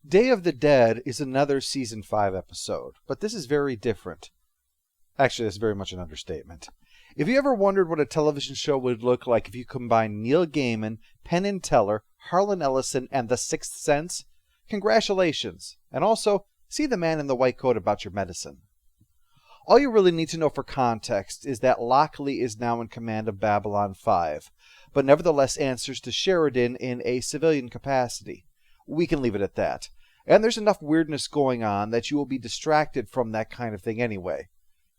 Day of the Dead is another Season 5 episode, but this is very different. Actually, that's very much an understatement. If you ever wondered what a television show would look like if you combine Neil Gaiman, Penn Teller, Harlan Ellison, and The Sixth Sense, congratulations, and also see the man in the white coat about your medicine. All you really need to know for context is that Lockley is now in command of Babylon 5, but nevertheless answers to Sheridan in a civilian capacity. We can leave it at that. And there's enough weirdness going on that you will be distracted from that kind of thing anyway.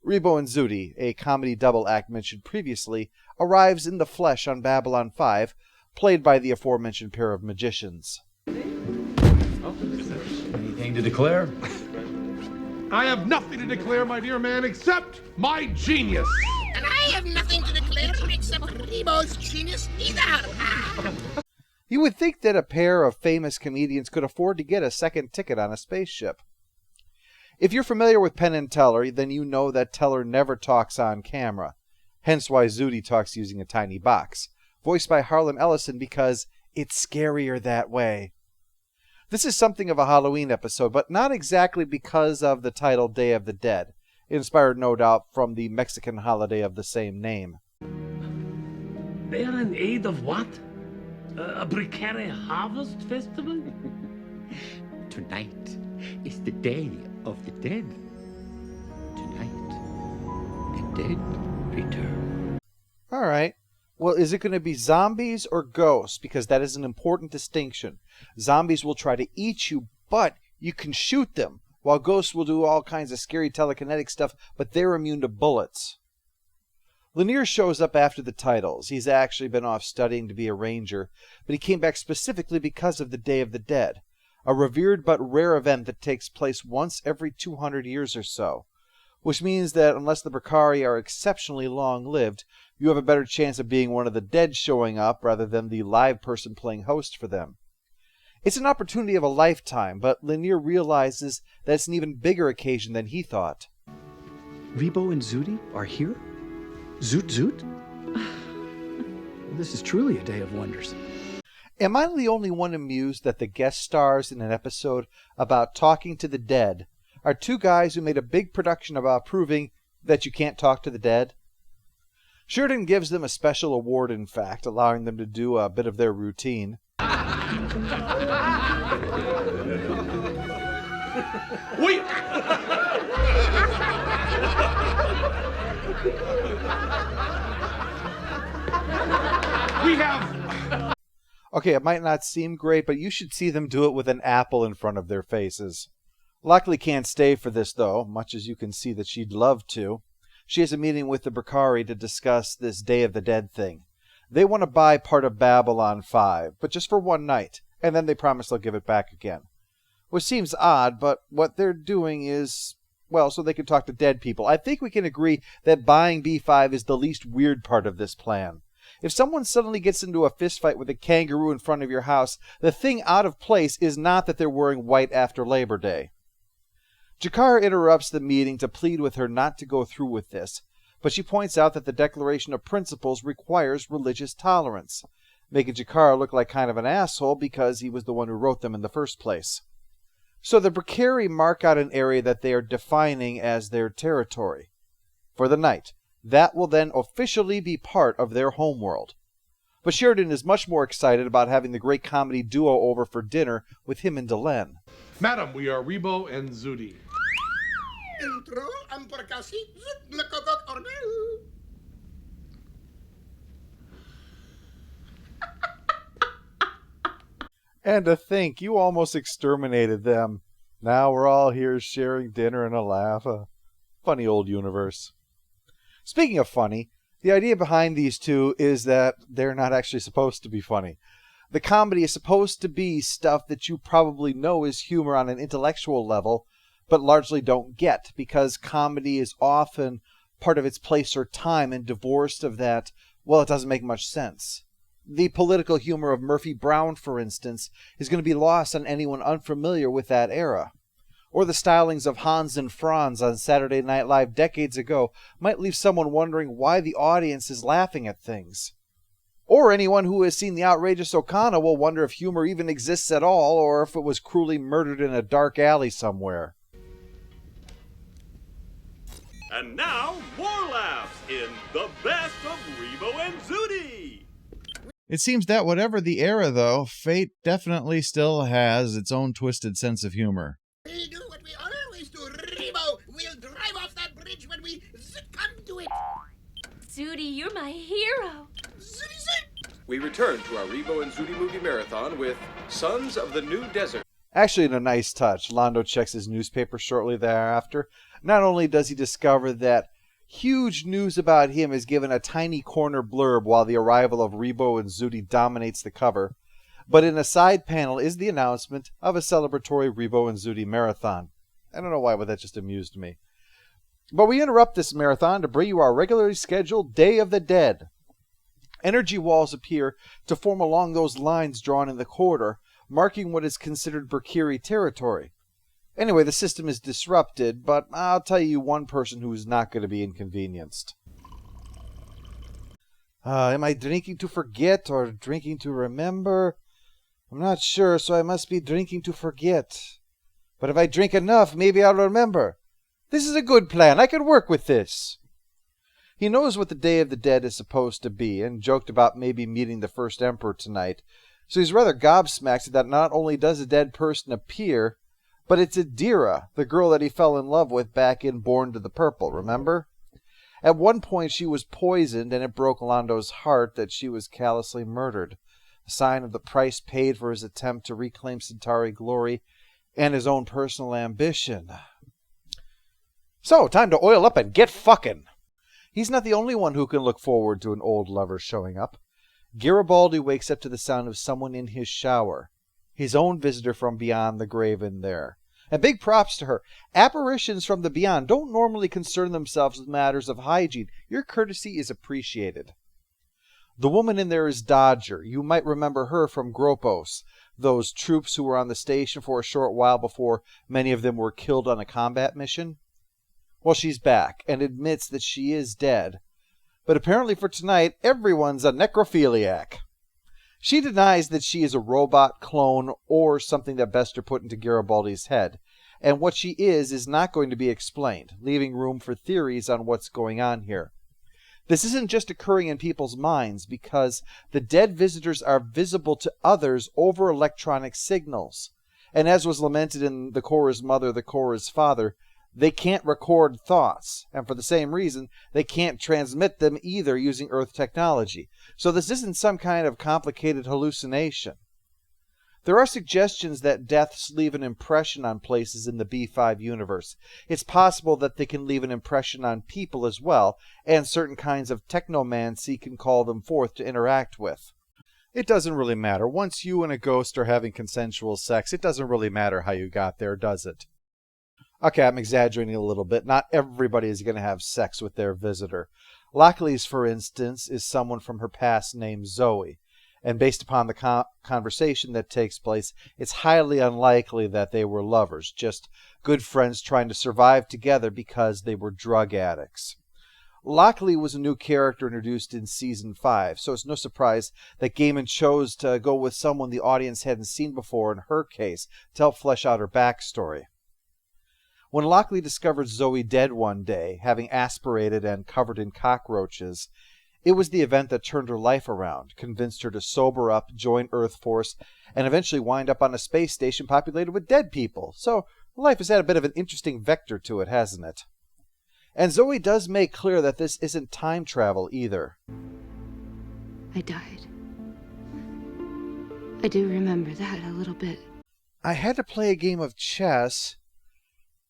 Rebo and Zooty, a comedy double act mentioned previously, arrives in the flesh on Babylon 5, played by the aforementioned pair of magicians. Anything to declare? I have nothing to declare, my dear man, except my genius. And I have nothing to declare except Rebo's genius either. You would think that a pair of famous comedians could afford to get a second ticket on a spaceship. If you're familiar with Penn and Teller, then you know that Teller never talks on camera, hence why Zooty talks using a tiny box, voiced by Harlan Ellison because it's scarier that way. This is something of a Halloween episode, but not exactly because of the title Day of the Dead, inspired no doubt from the Mexican holiday of the same name. They are in aid of what? A precarious harvest festival? Tonight is the Day of the Dead. Tonight, the dead return. All right. Well, is it going to be zombies or ghosts? Because that is an important distinction. Zombies will try to eat you, but you can shoot them, while ghosts will do all kinds of scary telekinetic stuff, but they're immune to bullets. Lanier shows up after the titles. He's actually been off studying to be a ranger, but he came back specifically because of the Day of the Dead, a revered but rare event that takes place once every 200 years or so, which means that unless the Bakari are exceptionally long-lived, you have a better chance of being one of the dead showing up rather than the live person playing host for them. It's an opportunity of a lifetime, but Lanier realizes that it's an even bigger occasion than he thought. Rebo and Zooty are here? Zoot? Well, this is truly a day of wonders. Am I the only one amused that the guest stars in an episode about talking to the dead are two guys who made a big production about proving that you can't talk to the dead? Sheridan gives them a special award, in fact, allowing them to do a bit of their routine. We have... Okay, it might not seem great, but you should see them do it with an apple in front of their faces. Lockley can't stay for this, though, much as you can see that she'd love to. She has a meeting with the Bakari to discuss this Day of the Dead thing. They want to buy part of Babylon 5, but just for one night, and then they promise they'll give it back again. Which seems odd, but what they're doing is, well, so they can talk to dead people. I think we can agree that buying B5 is the least weird part of this plan. If someone suddenly gets into a fistfight with a kangaroo in front of your house, the thing out of place is not that they're wearing white after Labor Day. G'Kar interrupts the meeting to plead with her not to go through with this, but she points out that the Declaration of Principles requires religious tolerance, making G'Kar look like kind of an asshole because he was the one who wrote them in the first place. So the Bakari mark out an area that they are defining as their territory. For the night, that will then officially be part of their homeworld. But Sheridan is much more excited about having the great comedy duo over for dinner with him and Delenn. Madam, we are Rebo and Zooty. Intro, amporkasi, zoot, nakokok, ornel. And to think, you almost exterminated them. Now we're all here sharing dinner and a laugh. A funny old universe. Speaking of funny, the idea behind these two is that they're not actually supposed to be funny. The comedy is supposed to be stuff that you probably know is humor on an intellectual level, but largely don't get, because comedy is often part of its place or time and divorced of that, well, it doesn't make much sense. The political humor of Murphy Brown, for instance, is going to be lost on anyone unfamiliar with that era. Or the stylings of Hans and Franz on Saturday Night Live decades ago might leave someone wondering why the audience is laughing at things. Or anyone who has seen the outrageous Okana will wonder if humor even exists at all, or if it was cruelly murdered in a dark alley somewhere. And now, more laughs in The Best of Rebo and Zooty! It seems that whatever the era, though, fate definitely still has its own twisted sense of humor. We'll do what we always do, Rebo. We'll drive off that bridge when we come to it. Zooty, you're my hero. Zooty, zooty. We return to our Rebo and Zooty movie marathon with Sons of the New Desert. Actually, in a nice touch, Londo checks his newspaper shortly thereafter. Not only does he discover that huge news about him is given a tiny corner blurb while the arrival of Rebo and Zooty dominates the cover, but in a side panel is the announcement of a celebratory Rebo and Zooty marathon. I don't know why, but that just amused me. But we interrupt this marathon to bring you our regularly scheduled Day of the Dead. Energy walls appear to form along those lines drawn in the corridor, marking what is considered Berkiri territory. Anyway, the system is disrupted, but I'll tell you one person who is not going to be inconvenienced. Am I drinking to forget or drinking to remember? I'm not sure, so I must be drinking to forget. But if I drink enough, maybe I'll remember. This is a good plan. I can work with this. He knows what the Day of the Dead is supposed to be, and joked about maybe meeting the first Emperor tonight, so he's rather gobsmacked that not only does a dead person appear, but it's Adira, the girl that he fell in love with back in Born to the Purple, remember? At one point she was poisoned, and it broke Londo's heart that she was callously murdered, a sign of the price paid for his attempt to reclaim Centauri glory and his own personal ambition. So, time to oil up and get fucking! He's not the only one who can look forward to an old lover showing up. Garibaldi wakes up to the sound of someone in his shower. His own visitor from beyond the grave in there. And big props to her. Apparitions from the beyond don't normally concern themselves with matters of hygiene. Your courtesy is appreciated. The woman in there is Dodger. You might remember her from Gropos, those troops who were on the station for a short while before many of them were killed on a combat mission. Well, she's back, and admits that she is dead. But apparently for tonight, everyone's a necrophiliac. She denies that she is a robot, clone, or something that Bester put into Garibaldi's head, and what she is not going to be explained, leaving room for theories on what's going on here. This isn't just occurring in people's minds, because the dead visitors are visible to others over electronic signals, and as was lamented in The Korra's Mother, The Korra's Father, they can't record thoughts, and for the same reason, they can't transmit them either using Earth technology. So this isn't some kind of complicated hallucination. There are suggestions that deaths leave an impression on places in the B5 universe. It's possible that they can leave an impression on people as well, and certain kinds of technomancy can call them forth to interact with. It doesn't really matter. Once you and a ghost are having consensual sex, it doesn't really matter how you got there, does it? Okay, I'm exaggerating a little bit. Not everybody is going to have sex with their visitor. Lockley's, for instance, is someone from her past named Zoe. And based upon the conversation that takes place, it's highly unlikely that they were lovers, just good friends trying to survive together because they were drug addicts. Lockley was a new character introduced in Season 5, so it's no surprise that Gaiman chose to go with someone the audience hadn't seen before in her case to help flesh out her backstory. When Lockley discovered Zoe dead one day, having aspirated and covered in cockroaches, it was the event that turned her life around, convinced her to sober up, join Earth Force, and eventually wind up on a space station populated with dead people. So life has had a bit of an interesting vector to it, hasn't it? And Zoe does make clear that this isn't time travel either. I died. I do remember that a little bit. I had to play a game of chess,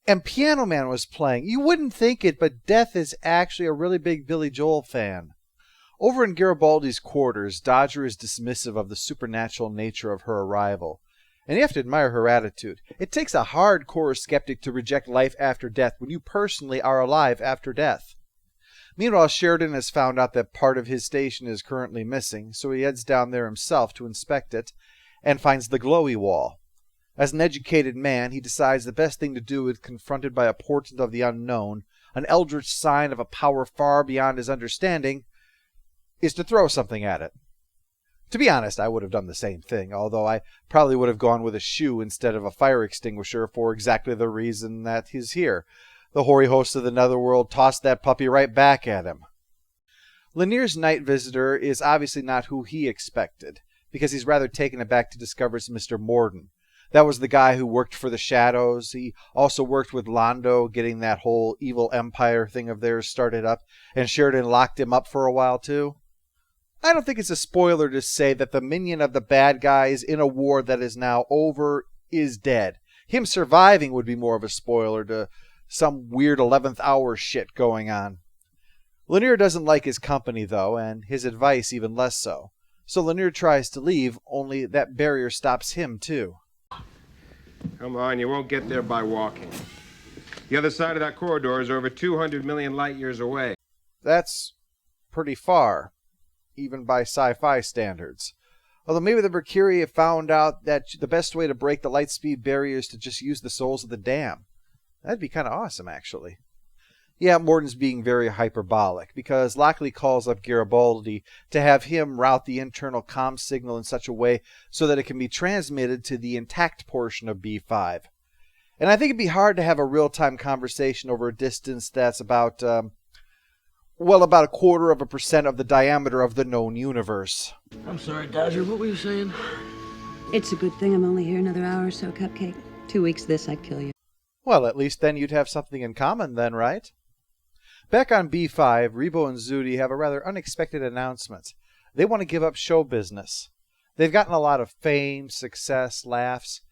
and Piano Man was playing. You wouldn't think it, but Death is actually a really big Billy Joel fan. Over in Garibaldi's quarters, Dodger is dismissive of the supernatural nature of her arrival. And you have to admire her attitude. It takes a hardcore skeptic to reject life after death when you personally are alive after death. Meanwhile, Sheridan has found out that part of his station is currently missing, so he heads down there himself to inspect it, and finds the glowy wall. As an educated man, he decides the best thing to do is confronted by a portent of the unknown, an eldritch sign of a power far beyond his understanding, is to throw something at it. To be honest, I would have done the same thing, although I probably would have gone with a shoe instead of a fire extinguisher for exactly the reason that he's here. The hoary host of the netherworld tossed that puppy right back at him. Lanier's night visitor is obviously not who he expected, because he's rather taken aback to discover it's Mr. Morden. That was the guy who worked for the Shadows. He also worked with Londo, getting that whole evil empire thing of theirs started up, and Sheridan locked him up for a while too. I don't think it's a spoiler to say that the minion of the bad guys in a war that is now over is dead. Him surviving would be more of a spoiler to some weird 11th hour shit going on. Lanier doesn't like his company, though, and his advice even less so. So Lanier tries to leave, only that barrier stops him, too. Come on, you won't get there by walking. The other side of that corridor is over 200 million light years away. That's pretty far, even by sci-fi standards. Although maybe the Mercury have found out that the best way to break the light speed barrier is to just use the souls of the damned. That'd be kind of awesome, actually. Yeah, Morden's being very hyperbolic, because Lockley calls up Garibaldi to have him route the internal comm signal in such a way so that it can be transmitted to the intact portion of B5. And I think it'd be hard to have a real-time conversation over a distance that's about a 0.25% of the diameter of the known universe. I'm sorry, Dodger, what were you saying? It's a good thing I'm only here another hour or so, Cupcake. 2 weeks this, I'd kill you. Well, at least then you'd have something in common then, right? Back on B5, Rebo and Zooty have a rather unexpected announcement. They want to give up show business. They've gotten a lot of fame, success, laughs,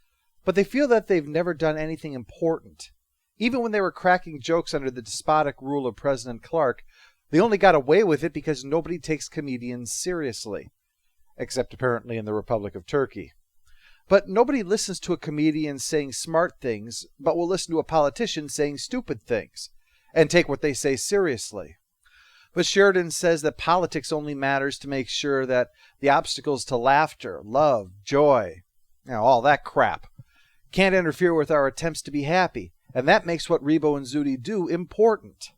but they feel that they've never done anything important. Even when they were cracking jokes under the despotic rule of President Clark, they only got away with it because nobody takes comedians seriously. Except apparently in the Republic of Turkey. But nobody listens to a comedian saying smart things, but will listen to a politician saying stupid things, and take what they say seriously. But Sheridan says that politics only matters to make sure that the obstacles to laughter, love, joy, all that crap, can't interfere with our attempts to be happy, and that makes what Rebo and Zooty do important.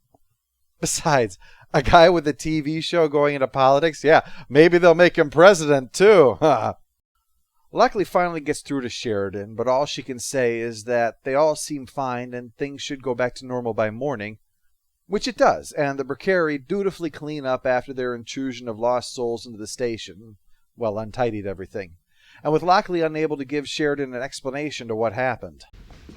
Besides, a guy with a TV show going into politics, maybe they'll make him president too. Luckily finally gets through to Sheridan, but all she can say is that they all seem fine and things should go back to normal by morning, which it does, and the Mercari dutifully clean up after their intrusion of lost souls into the station. Well, untidied everything. And with Lockley unable to give Sheridan an explanation to what happened.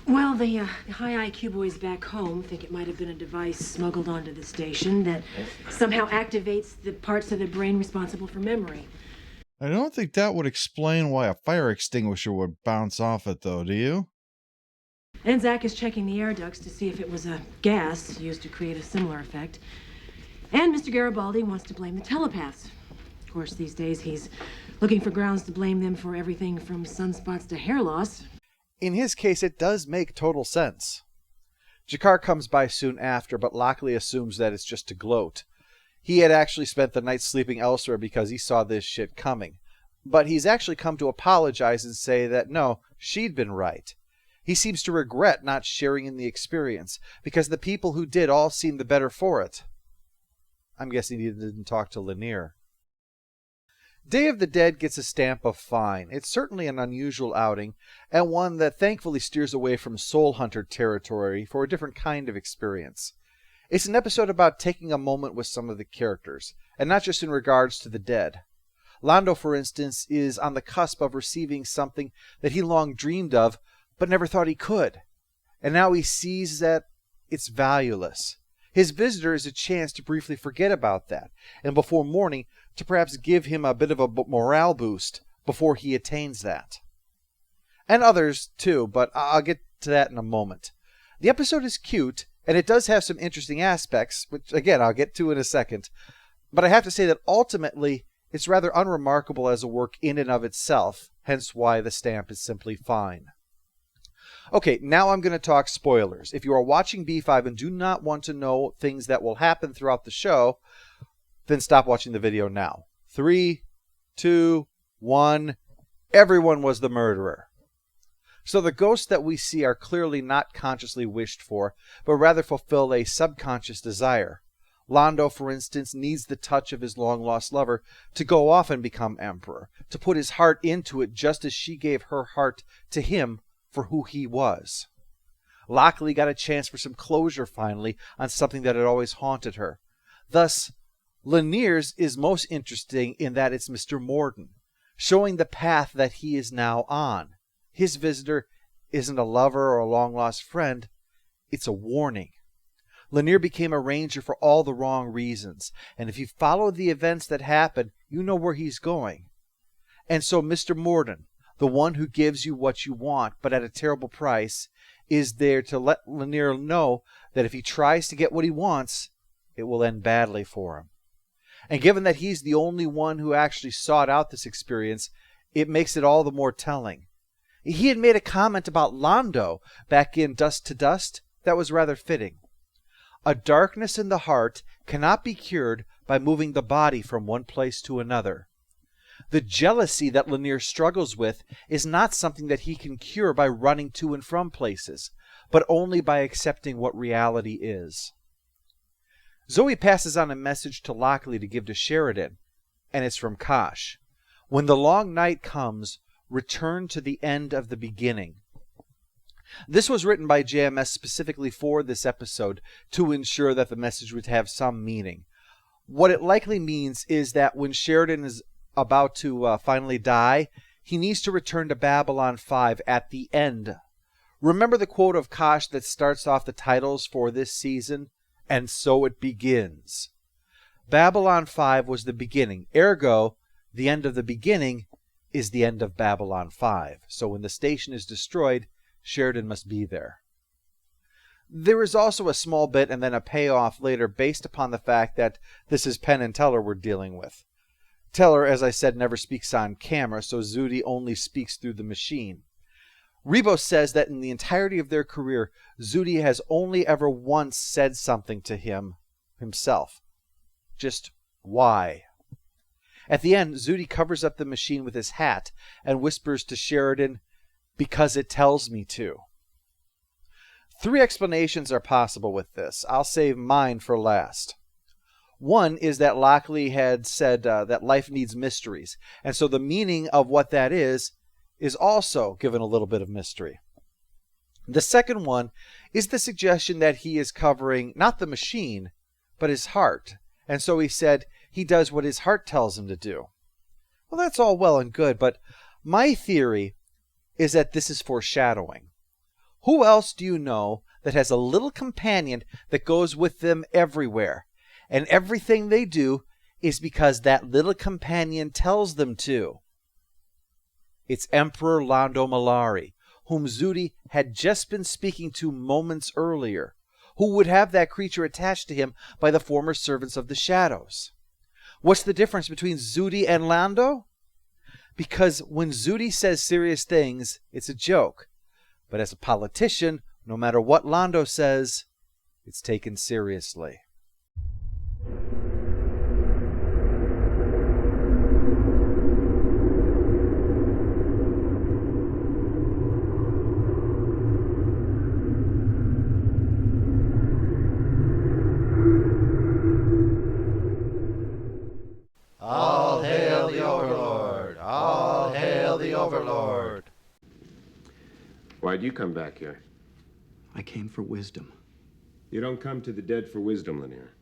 Well, the high IQ boys back home think it might have been a device smuggled onto the station that somehow activates the parts of the brain responsible for memory. I don't think that would explain why a fire extinguisher would bounce off it, though, do you? And Zach is checking the air ducts to see if it was a gas used to create a similar effect. And Mr. Garibaldi wants to blame the telepaths. Of course, these days he's looking for grounds to blame them for everything from sunspots to hair loss. In his case, it does make total sense. Jakar comes by soon after, but Lockley assumes that it's just to gloat. He had actually spent the night sleeping elsewhere because he saw this shit coming. But he's actually come to apologize and say that no, she'd been right. He seems to regret not sharing in the experience, because the people who did all seemed the better for it. I'm guessing he didn't talk to Lanier. Day of the Dead gets a stamp of fine. It's certainly an unusual outing, and one that thankfully steers away from Soul Hunter territory for a different kind of experience. It's an episode about taking a moment with some of the characters, and not just in regards to the dead. Londo, for instance, is on the cusp of receiving something that he long dreamed of, but never thought he could. And now he sees that it's valueless. His visitor is a chance to briefly forget about that, and before morning, to perhaps give him a bit of a morale boost before he attains that. And others, too, but I'll get to that in a moment. The episode is cute, and it does have some interesting aspects, which, again, I'll get to in a second. But I have to say that ultimately, it's rather unremarkable as a work in and of itself, hence why the stamp is simply fine. Okay, now I'm going to talk spoilers. If you are watching B5 and do not want to know things that will happen throughout the show, then stop watching the video now. 3, 2, 1, everyone was the murderer. So the ghosts that we see are clearly not consciously wished for, but rather fulfill a subconscious desire. Londo, for instance, needs the touch of his long-lost lover to go off and become emperor, to put his heart into it just as she gave her heart to him for who he was. Lockley got a chance for some closure finally on something that had always haunted her. Thus, Lanier's is most interesting in that it's Mr. Morden, showing the path that he is now on. His visitor isn't a lover or a long-lost friend, it's a warning. Lanier became a ranger for all the wrong reasons, and if you follow the events that happen, you know where he's going. And so Mr. Morden, the one who gives you what you want, but at a terrible price, is there to let Lanier know that if he tries to get what he wants, it will end badly for him. And given that he's the only one who actually sought out this experience, it makes it all the more telling. He had made a comment about Londo back in Dust to Dust that was rather fitting. A darkness in the heart cannot be cured by moving the body from one place to another. The jealousy that Lanier struggles with is not something that he can cure by running to and from places, but only by accepting what reality is. Zoe passes on a message to Lockley to give to Sheridan, and it's from Kosh. When the long night comes, return to the end of the beginning. This was written by JMS specifically for this episode to ensure that the message would have some meaning. What it likely means is that when Sheridan is about to finally die, he needs to return to Babylon 5 at the end. Remember the quote of Kosh that starts off the titles for this season? And so it begins. Babylon 5 was the beginning. Ergo, the end of the beginning is the end of Babylon 5. So when the station is destroyed, Sheridan must be there. There is also a small bit and then a payoff later based upon the fact that this is Penn and Teller we're dealing with. Teller, as I said, never speaks on camera, so Zooty only speaks through the machine. Rebo says that in the entirety of their career, Zooty has only ever once said something to him himself. Just why? At the end, Zooty covers up the machine with his hat and whispers to Sheridan, "Because it tells me to." 3 explanations are possible with this. I'll save mine for last. One is that Lockley had said that life needs mysteries, and so the meaning of what that is also given a little bit of mystery. The second one is the suggestion that he is covering not the machine, but his heart, and so he said he does what his heart tells him to do. Well, that's all well and good, but my theory is that this is foreshadowing. Who else do you know that has a little companion that goes with them everywhere? And everything they do is because that little companion tells them to. It's Emperor Londo Mollari, whom Zooty had just been speaking to moments earlier, who would have that creature attached to him by the former servants of the shadows. What's the difference between Zooty and Londo? Because when Zooty says serious things, it's a joke. But as a politician, no matter what Londo says, it's taken seriously. All hail the Overlord! All hail the Overlord! Why'd you come back here? I came for wisdom. You don't come to the dead for wisdom, Lanier.